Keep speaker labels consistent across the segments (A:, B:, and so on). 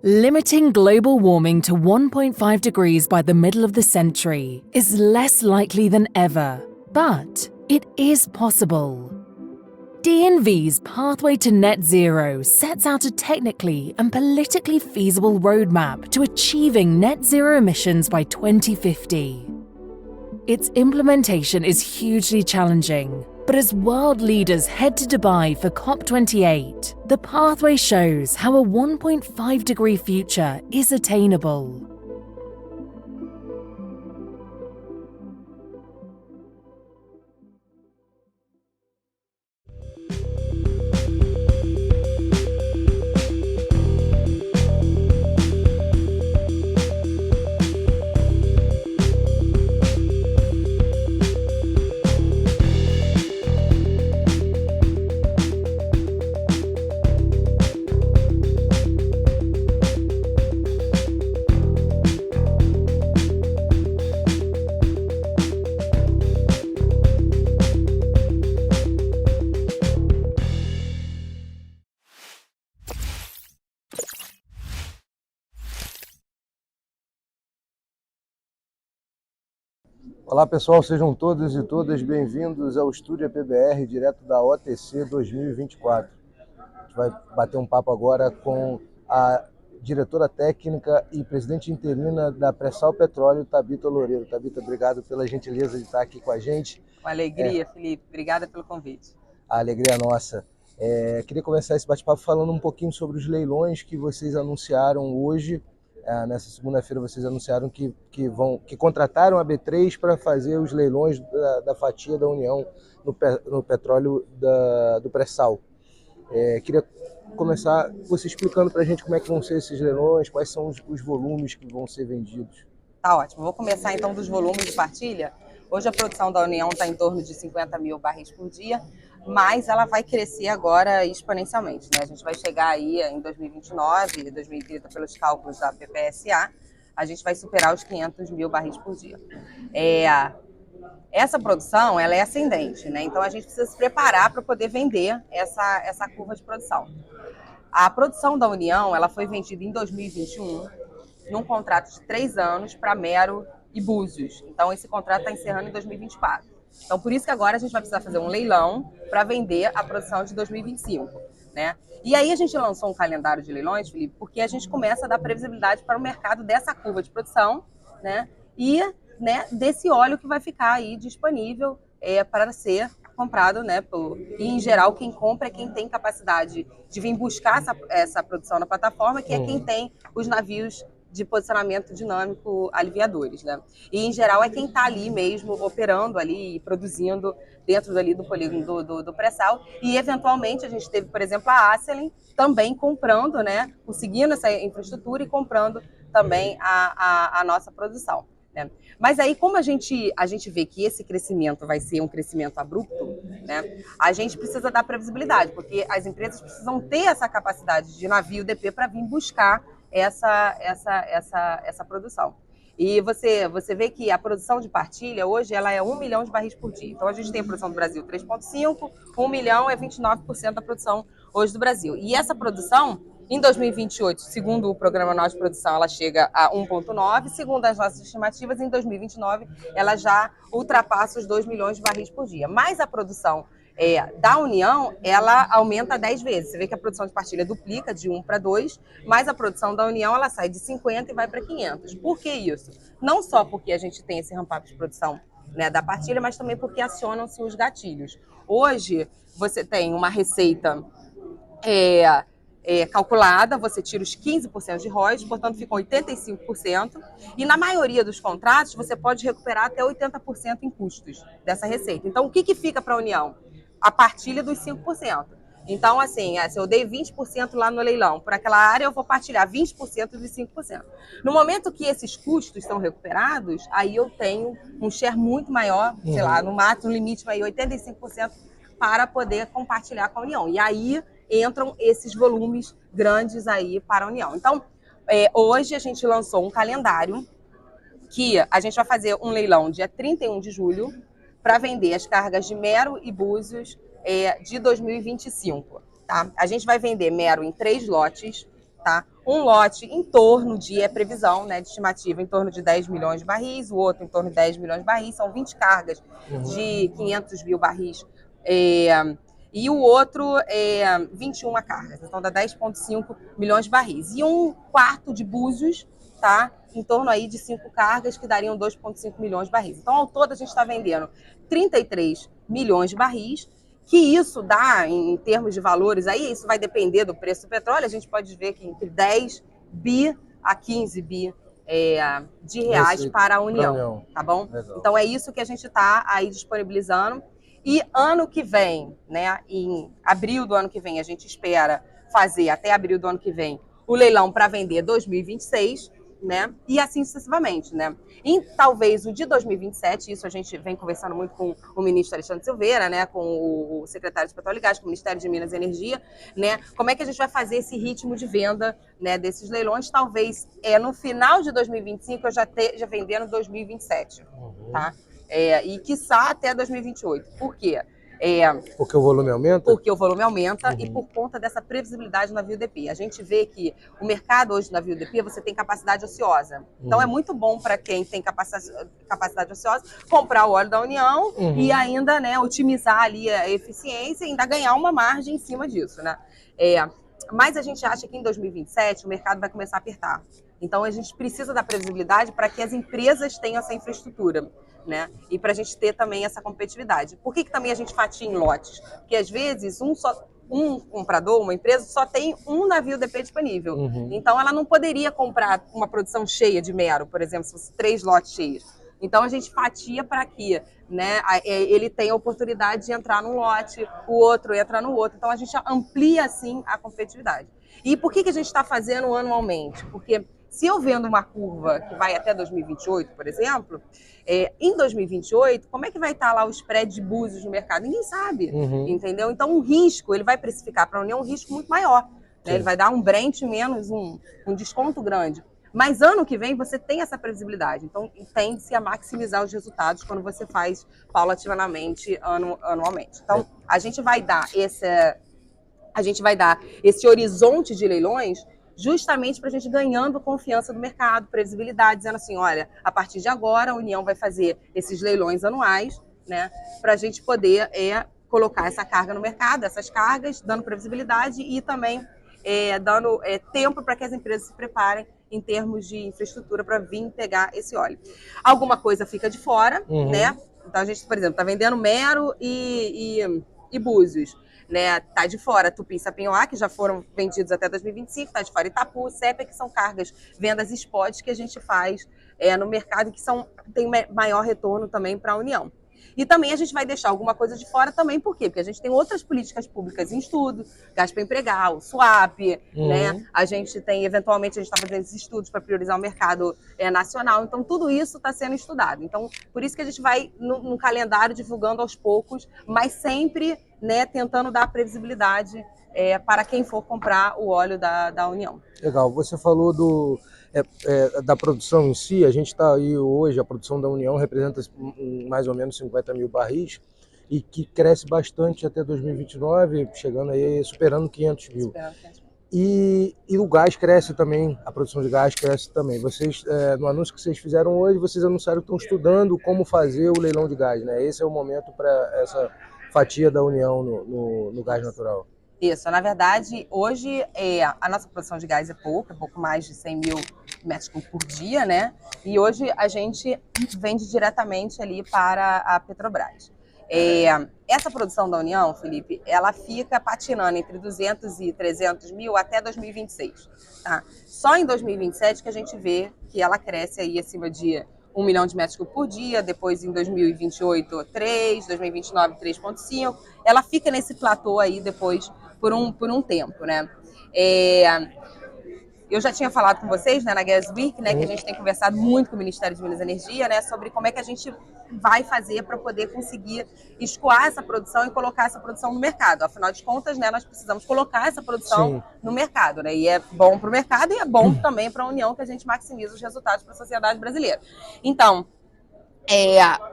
A: Limiting global warming to 1.5 degrees by the middle of the century is less likely than ever, but it is possible. DNV's Pathway to Net Zero sets out a technically and politically feasible roadmap to achieving net zero emissions by 2050. Its implementation is hugely challenging, but as world leaders head to Dubai for COP28, the pathway shows how a 1.5-degree future is attainable.
B: Olá pessoal, sejam todos e todas bem-vindos ao Estúdio PBR, direto da OTC 2024. A gente vai bater um papo agora com a diretora técnica e presidente interina da Pré-Sal Petróleo, Thabita Loureiro. Thabita, obrigado pela gentileza de estar aqui com a gente.
C: Com alegria, Felipe. Obrigada pelo convite.
B: A alegria é nossa. Queria começar esse bate-papo falando um pouquinho sobre os leilões que vocês anunciaram hoje. Nessa segunda-feira vocês anunciaram que contrataram a B3 para fazer os leilões da fatia da União no petróleo do pré-sal. Queria começar você explicando para a gente como é que vão ser esses leilões, quais são os volumes que vão ser vendidos.
C: Tá ótimo. Vou começar então dos volumes de partilha. Hoje a produção da União está em torno de 50 mil barris por dia, mas ela vai crescer agora exponencialmente, né? A gente vai chegar aí em 2029, 2030, pelos cálculos da PPSA, a gente vai superar os 500 mil barris por dia. Essa produção, ela é ascendente, né? Então a gente precisa se preparar para poder vender essa curva de produção. A produção da União, ela foi vendida em 2021, num contrato de 3 anos para Mero e Búzios. Então esse contrato está encerrando em 2024. Então, por isso que agora a gente vai precisar fazer um leilão para vender a produção de 2025, né? E aí a gente lançou um calendário de leilões, Felipe, porque a gente começa a dar previsibilidade para o mercado dessa curva de produção, né? E desse óleo que vai ficar aí disponível para ser comprado, né? E, em geral, quem compra é quem tem capacidade de vir buscar essa produção na plataforma, que é quem tem os navios de posicionamento dinâmico aliviadores, né? E, em geral, é quem está ali mesmo, operando ali e produzindo dentro ali do polígono do pré-sal. E, eventualmente, a gente teve, por exemplo, a Acelen também comprando, né? Conseguindo essa infraestrutura e comprando também a nossa produção, né? Mas aí, como a gente vê que esse crescimento vai ser um crescimento abrupto, né? A gente precisa dar previsibilidade, porque as empresas precisam ter essa capacidade de navio DP para vir buscar essa produção. E você vê que a produção de partilha hoje ela é 1 milhão de barris por dia. Então a gente tem a produção do Brasil 3,5, 1 milhão é 29% da produção hoje do Brasil. E essa produção, em 2028, segundo o Programa Nacional de Produção, ela chega a 1,9. Segundo as nossas estimativas, em 2029, ela já ultrapassa os 2 milhões de barris por dia. Mas a produção da União, ela aumenta 10 vezes. Você vê que a produção de partilha duplica de 1 para 2, mas a produção da União, ela sai de 50 e vai para 500. Por que isso? Não só porque a gente tem esse ramp-up de produção, né, da partilha, mas também porque acionam-se os gatilhos. Hoje, você tem uma receita calculada, você tira os 15% de royalties, portanto ficam 85%, e na maioria dos contratos você pode recuperar até 80% em custos dessa receita. Então, o que fica para a União? A partilha dos 5%. Então, assim, se eu dei 20% lá no leilão, por aquela área eu vou partilhar 20% dos 5%. No momento que esses custos são recuperados, aí eu tenho um share muito maior, sei lá, no máximo, no limite, aí 85% para poder compartilhar com a União. E aí entram esses volumes grandes aí para a União. Então, hoje a gente lançou um calendário que a gente vai fazer um leilão dia 31 de julho para vender as cargas de Mero e Búzios de 2025. tá? A gente vai vender mero em 3 lotes, tá? Um lote em torno de, é previsão, né, de estimativa, em torno de 10 milhões de barris, o outro em torno de 10 milhões de barris, são 20 cargas de 500 mil barris, e o outro é 21 cargas, então dá 10,5 milhões de barris. E um quarto de Búzios, tá? Em torno aí de 5 cargas, que dariam 2,5 milhões de barris. Então, ao todo, a gente está vendendo 33 milhões de barris, que isso dá, em termos de valores, aí isso vai depender do preço do petróleo, a gente pode ver que entre 10 bi a 15 bi de reais para a União, tá bom?
B: Legal.
C: Então é isso que a gente está aí disponibilizando. E ano que vem, né, em abril do ano que vem, a gente espera fazer, até abril do ano que vem, o leilão para vender 2026, né? E assim sucessivamente, né? E talvez o de 2027, isso a gente vem conversando muito com o ministro Alexandre Silveira, né? Com o secretário de Petróleo e Gás, com o Ministério de Minas e Energia, né? Como é que a gente vai fazer esse ritmo de venda, né, desses leilões? Talvez no final de 2025 eu já esteja vendendo 2027, tá? E quiçá até 2028. Por quê?
B: Porque o volume aumenta?
C: Porque o volume aumenta e por conta dessa previsibilidade do navio DP. A gente vê que o mercado hoje do navio DP, você tem capacidade ociosa. Então é muito bom para quem tem capacidade ociosa comprar o óleo da União e ainda, né, otimizar ali a eficiência e ainda ganhar uma margem em cima disso, né? Mas a gente acha que em 2027 o mercado vai começar a apertar. Então a gente precisa da previsibilidade para que as empresas tenham essa infraestrutura, né? E para a gente ter também essa competitividade. Por que também a gente fatia em lotes? Porque às vezes um comprador, uma empresa, só tem um navio DP disponível. Então ela não poderia comprar uma produção cheia de mero, por exemplo, se fosse 3 lotes cheios. Então a gente fatia para que, né, ele tenha a oportunidade de entrar num lote, o outro entra no outro. Então a gente amplia assim a competitividade. E por que a gente está fazendo anualmente? Porque se eu vendo uma curva que vai até 2028, por exemplo, em 2028, como é que vai estar lá o spread de Búzios no mercado? Ninguém sabe, entendeu? Então, um risco, ele vai precificar para a União um risco muito maior, né? Ele vai dar um Brent menos um desconto grande. Mas ano que vem você tem essa previsibilidade, então tende-se a maximizar os resultados quando você faz paulatinamente, anualmente. Então, a gente vai dar esse horizonte de leilões justamente para a gente ganhando confiança do mercado, previsibilidade, dizendo assim, olha, a partir de agora a União vai fazer esses leilões anuais, né, para a gente poder colocar essa carga no mercado, essas cargas, dando previsibilidade e também dando tempo para que as empresas se preparem em termos de infraestrutura para vir pegar esse óleo. Alguma coisa fica de fora, né? Então a gente, por exemplo, está vendendo Mero e Búzios. Né, tá de fora Tupi e Sapinhoá, que já foram vendidos até 2025, tá de fora Itapu, Sépia, que são cargas, vendas spot que a gente faz no mercado e que tem maior retorno também para a União. E também a gente vai deixar alguma coisa de fora também, por quê? Porque a gente tem outras políticas públicas em estudo, gás para empregar, o swap, né? A gente tem, eventualmente, a gente está fazendo esses estudos para priorizar o mercado nacional. Então, tudo isso está sendo estudado. Então, por isso que a gente vai no calendário divulgando aos poucos, mas sempre, né, tentando dar previsibilidade para quem for comprar o óleo da União.
B: Legal. Você falou da produção em si. A gente está aí hoje, a produção da União representa mais ou menos 50 mil barris e que cresce bastante até 2029, chegando aí, superando 500 mil. E o gás cresce também, a produção de gás cresce também. Vocês, no anúncio que vocês fizeram hoje, vocês anunciaram que estão estudando como fazer o leilão de gás, né? Esse é o momento para essa fatia da União no gás natural.
C: Isso, na verdade, hoje a nossa produção de gás é pouco mais de 100 mil metros cúbicos por dia, né? E hoje a gente vende diretamente ali para a Petrobras. Essa produção da União, Felipe, ela fica patinando entre 200 e 300 mil até 2026. Tá? Só em 2027 que a gente vê que ela cresce aí acima de 1 milhão de metros cúbicos por dia, depois em 2028, 3, 2029, 3,5. Ela fica nesse platô aí depois por um tempo, né? Eu já tinha falado com vocês, né, na Gas Week, né, que a gente tem conversado muito com o Ministério de Minas e Energia, né, sobre como é que a gente vai fazer para poder conseguir escoar essa produção e colocar essa produção no mercado. Afinal de contas, né, nós precisamos colocar essa produção no mercado, né, e é bom para o mercado e é bom também para a União, que a gente maximiza os resultados para a sociedade brasileira. Então,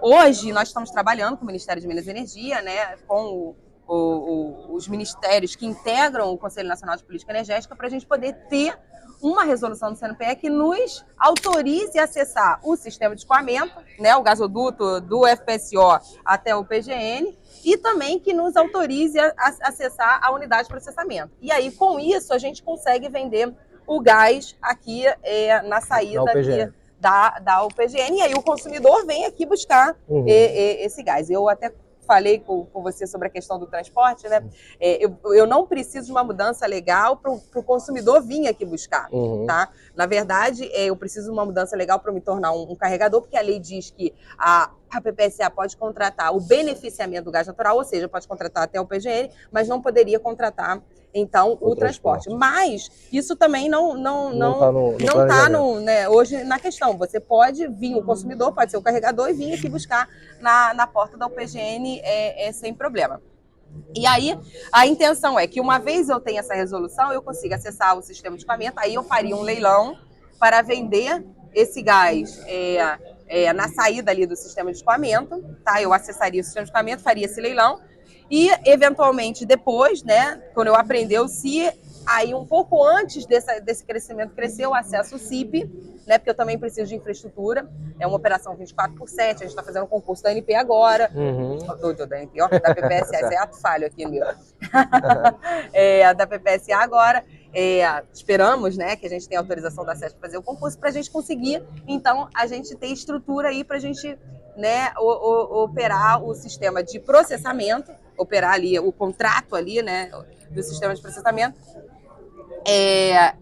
C: hoje nós estamos trabalhando com o Ministério de Minas e Energia, né, com os ministérios que integram o Conselho Nacional de Política Energética para a gente poder ter uma resolução do CNPE que nos autorize a acessar o sistema de escoamento, né, o gasoduto do FPSO até o PGN, e também que nos autorize a acessar a unidade de processamento. E aí, com isso, a gente consegue vender o gás aqui na saída aqui da UPGN, e aí o consumidor vem aqui buscar esse gás. Eu até falei com você sobre a questão do transporte, né? Eu não preciso de uma mudança legal para o consumidor vir aqui buscar, tá? Na verdade, eu preciso de uma mudança legal para me tornar um carregador, porque a lei diz que a PPSA pode contratar o beneficiamento do gás natural, ou seja, pode contratar até o PGN, mas não poderia contratar, então, o transporte. Mas isso também não está né, hoje na questão. Você pode vir, o consumidor pode ser o carregador e vir aqui buscar na porta da UPGN sem problema. E aí, a intenção é que uma vez eu tenha essa resolução, eu consiga acessar o sistema de escoamento, aí eu faria um leilão para vender esse gás na saída ali do sistema de escoamento, tá? Eu acessaria o sistema de escoamento, faria esse leilão, e, eventualmente, depois, né, quando eu aprender, se aí um pouco antes desse crescimento crescer, eu acesso o CIP, né, porque eu também preciso de infraestrutura. É uma operação 24/7, a gente está fazendo um concurso da ANP agora. Da ANP, ó, da PPSA, esse é ato falho aqui no meu. Da PPSA agora. Esperamos, né, que a gente tenha autorização da SESC para fazer o concurso, para a gente conseguir, então, a gente ter estrutura aí para a gente, né, operar o sistema de processamento, operar ali o contrato ali, né, do sistema de processamento,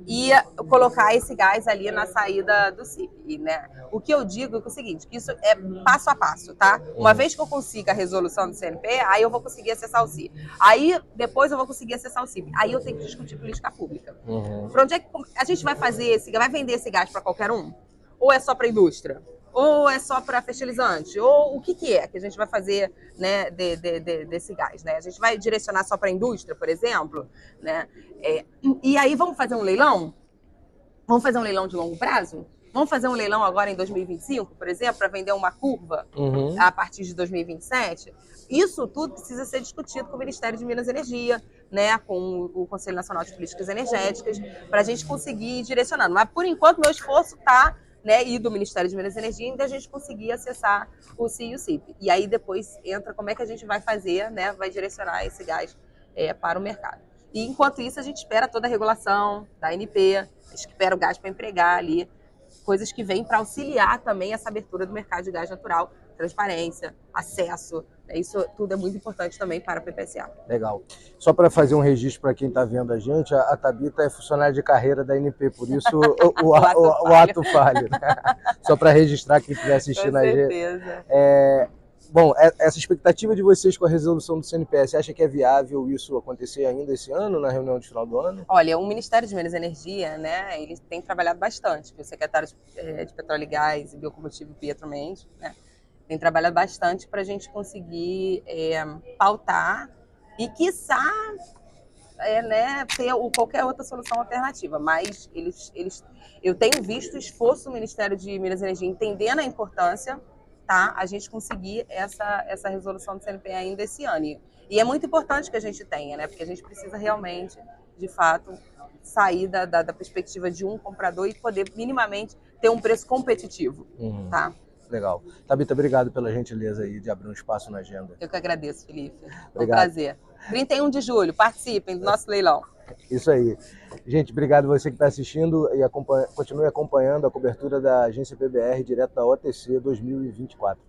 C: e colocar esse gás ali na saída do CIP, né? O que eu digo é o seguinte, que isso é passo a passo, tá? Uma vez que eu consiga a resolução do CNP, aí eu vou conseguir acessar o CIP. Aí, depois eu vou conseguir acessar o CIP. Aí eu tenho que discutir política pública. Para onde é que a gente vai vai vender esse gás para qualquer um? Ou é só para a indústria? Ou é só para fertilizante? Ou o que é que a gente vai fazer, né, desse gás? Né? A gente vai direcionar só para a indústria, por exemplo? Né? E aí vamos fazer um leilão? Vamos fazer um leilão de longo prazo? Vamos fazer um leilão agora em 2025, por exemplo, para vender uma curva a partir de 2027? Isso tudo precisa ser discutido com o Ministério de Minas e Energia, né, com o Conselho Nacional de Políticas Energéticas, para a gente conseguir ir direcionando. Mas, por enquanto, meu esforço está, né, e do Ministério de Minas e Energia, ainda a gente conseguir acessar o CI e o CIP. E aí depois entra como é que a gente vai fazer, né, vai direcionar esse gás para o mercado. E enquanto isso a gente espera toda a regulação da ANP, espera o gás para empregar ali, coisas que vêm para auxiliar também essa abertura do mercado de gás natural, transparência, acesso, isso tudo é muito importante também para a PPSA.
B: Legal. Só para fazer um registro para quem está vendo a gente, a Thabita é funcionária de carreira da ANP, por isso o ato falho. Né? Só para registrar quem estiver assistindo a gente. Com certeza. Bom, essa expectativa de vocês com a resolução do CNPE, você acha que é viável isso acontecer ainda esse ano, na reunião de final do ano?
C: Olha, o Ministério de Minas e Energia, né, ele tem trabalhado bastante, o secretário de Petróleo e Gás e Biocombustível, Pietro Mendes, né, tem trabalhado bastante para a gente conseguir pautar e, quiçá, né, ter qualquer outra solução alternativa. Mas eu tenho visto o esforço do Ministério de Minas e Energia entendendo a importância, tá, a gente conseguir essa resolução do CNPE ainda esse ano. E é muito importante que a gente tenha, né, porque a gente precisa realmente, de fato, sair da perspectiva de um comprador e poder minimamente ter um preço competitivo, tá?
B: Legal. Thabita, obrigado pela gentileza aí de abrir um espaço na agenda.
C: Eu que agradeço, Felipe. Foi um prazer. 31 de julho, participem do nosso leilão.
B: Isso aí. Gente, obrigado você que está assistindo e continue acompanhando a cobertura da Agência PBR direto da OTC 2024.